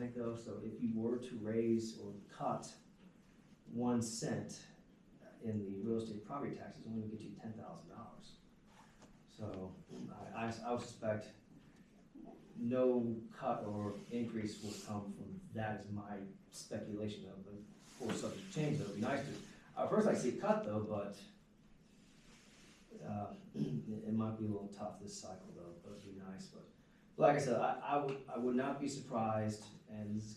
think though, so if you were to raise or cut 1 cent in the real estate property taxes, only would get you $10,000. So I would suspect no cut or increase will come from that, is my speculation of, but of course subject to change, though. It'd be nice to, first I see a cut though, but it might be a little tough this cycle though, but it'd be nice. But like I said, I would not be surprised, and this is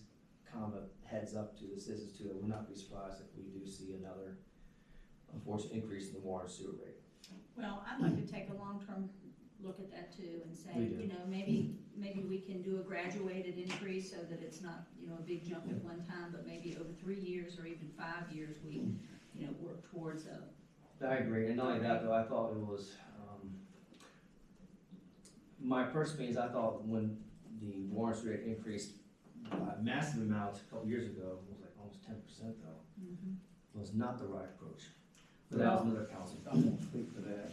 kind of a heads up to the citizens too, I would not be surprised if we do see another unfortunate increase in the water and sewer rate. Well, I'd like to take a long-term look at that too and say, We do. you know, maybe we can do a graduated increase so that it's not, you know, a big jump at one time, but maybe over 3 years or even 5 years, we, you know, work towards a. I agree, and not only that though, I thought it was, my personal opinion is I thought when the warrants rate increased by a massive amount a couple years ago, it was like almost 10% though, was not the right approach. But that was another council. I won't speak for that.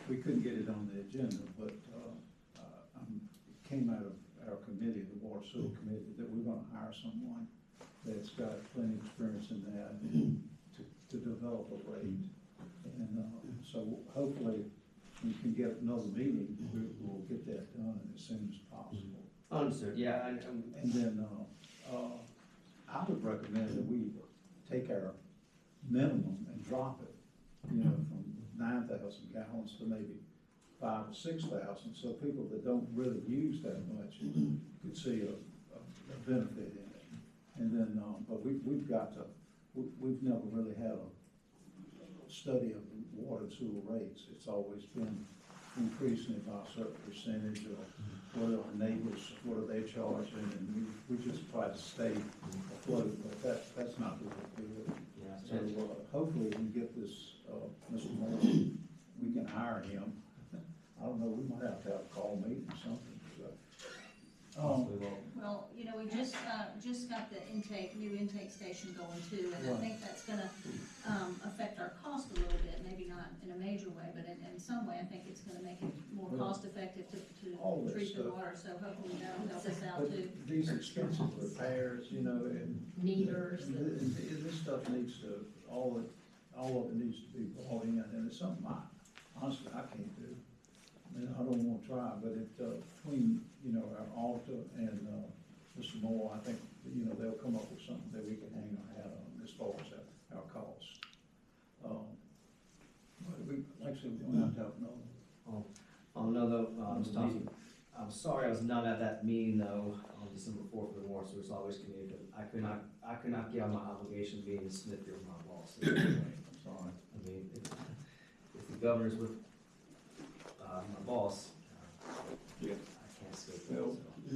We couldn't get it on the agenda, but it came out of our committee, the Water Sewer Committee, that we're gonna hire someone that's got plenty of experience in that to develop a rate. And so hopefully we can get another meeting, we'll get that done as soon as possible. Understood, yeah, And then I would recommend that we take our minimum and drop it, you know, from 9,000 gallons to maybe 5,000 or 6,000, so people that don't really use that much could see a benefit in it. And then, but we've got to, we've never really had a study of the water and sewer rates. It's always been increasing it by a certain percentage, or what are our neighbors, what are they charging, and we just try to stay afloat, but that's not really good. So hopefully we can get this, Mr. Moore, we can hire him. I don't know, we might have to have a call meeting or something, so. Well, you know, we just got the new intake station going too, and I think that's gonna affect our cost a little bit, maybe not in a major way, but in some way, I think it's gonna make it more cost effective to treat the water, so hopefully that'll help us out too. These expensive repairs, you know, and Meters. and this stuff needs to, all of it needs to be brought in, and it's something honestly, I can't do. I mean, I don't wanna try, but between, you know, our auditor and, Mr. Moore, I think, you know, they'll come up with something that we can hang our hat on as far as our costs. But we, like I said, we don't have to have I'm sorry I was not at that meeting though, on December 4th for the warrant, so it's always committed, I could not get on my obligation being the Smithfield, my boss. I'm sorry. I mean, if the governor's with, my boss, Yeah. I can't escape that, Well, so.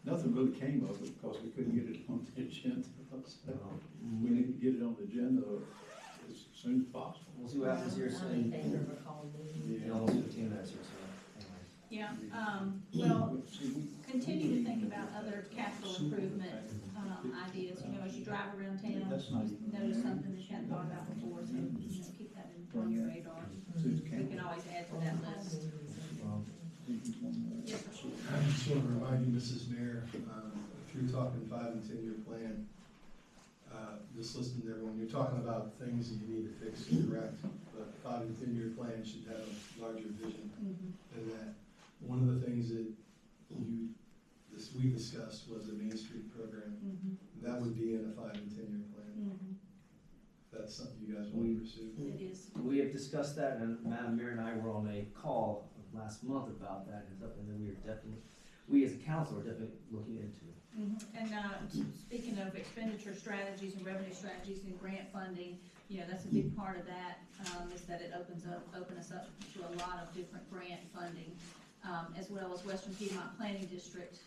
Nothing really came of it because we couldn't get it on the agenda. So we need to get it on the agenda as soon as possible. We'll see what happens here I'm in soon. favor of a call meeting. In almost 15 minutes here, so anyway. Yeah, well, continue to think about other capital improvement, ideas, you know, as you drive around town, That's not notice even. something that you hadn't thought about before, so, you know, keep that on your radar. We can always add to that list. Yes, sir. I just want to remind you, Mrs. Mayor, if you're talking 5 and 10 year plan, just listen to everyone, you're talking about things that you need to fix and correct, but 5 and 10 year plan should have a larger vision than that. One of the things that we discussed was the Main Street program. That would be in a 5 and 10 year plan. That's something you guys want to pursue. It is. We have discussed that, and Madam Mayor and I were on a call last month about that, and something that we as a council are definitely looking into. And speaking of expenditure strategies and revenue strategies and grant funding, you know, that's a big part of that, is that it opens us up to a lot of different grant funding, as well as Western Piedmont Planning District.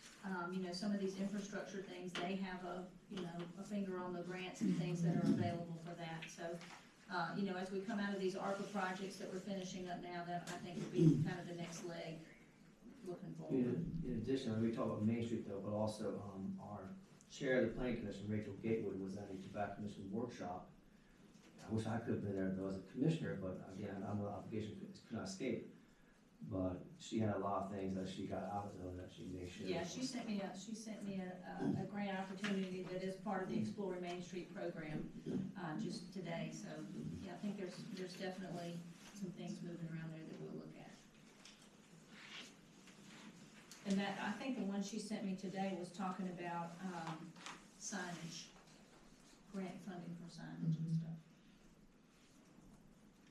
You know, some of these infrastructure things, they have a finger on the grants and things that are available for that. So, you know, as we come out of these ARPA projects that we're finishing up now, that I think would be kind of the next leg looking forward. In addition, we talk about Main Street though, but also our chair of the planning commission, Rachel Gatewood, was at a tobacco commission workshop. I wish I could have been there though as a commissioner, but again, I'm on obligation, could not escape. But she had a lot of things that she got out of it that she made sure. Yeah, she sent me a grant opportunity that is part of the Explore Main Street program, just today, so, yeah, I think there's definitely some things moving around there that we'll look at. And that, I think the one she sent me today was talking about, signage, grant funding for signage and stuff.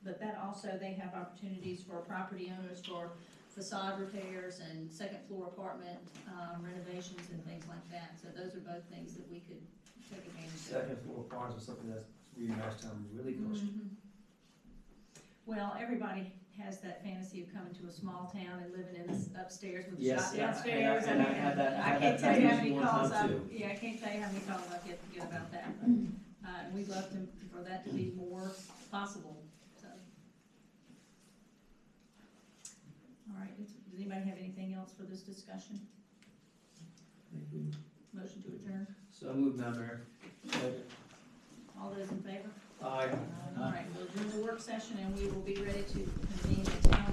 But that also, they have opportunities for property owners for facade repairs and second floor apartment, renovations and things like that. So those are both things that we could take advantage of. Second floor bars or something that's really nice town, really close. Mhm. Well, everybody has that fantasy of coming to a small town and living in this upstairs with the Yes, shop yeah, downstairs. and I had that- I I had can't that tell you how fantasy many one calls time, I've, too. yeah, I can't tell you how many calls I get about that. But, and we'd love for that to be more possible, so. All right, does anybody have anything else for this discussion? Motion to adjourn? So moved, Madam Mayor. All those in favor? Aye. All right, we'll adjourn the work session and we will be ready to convene the town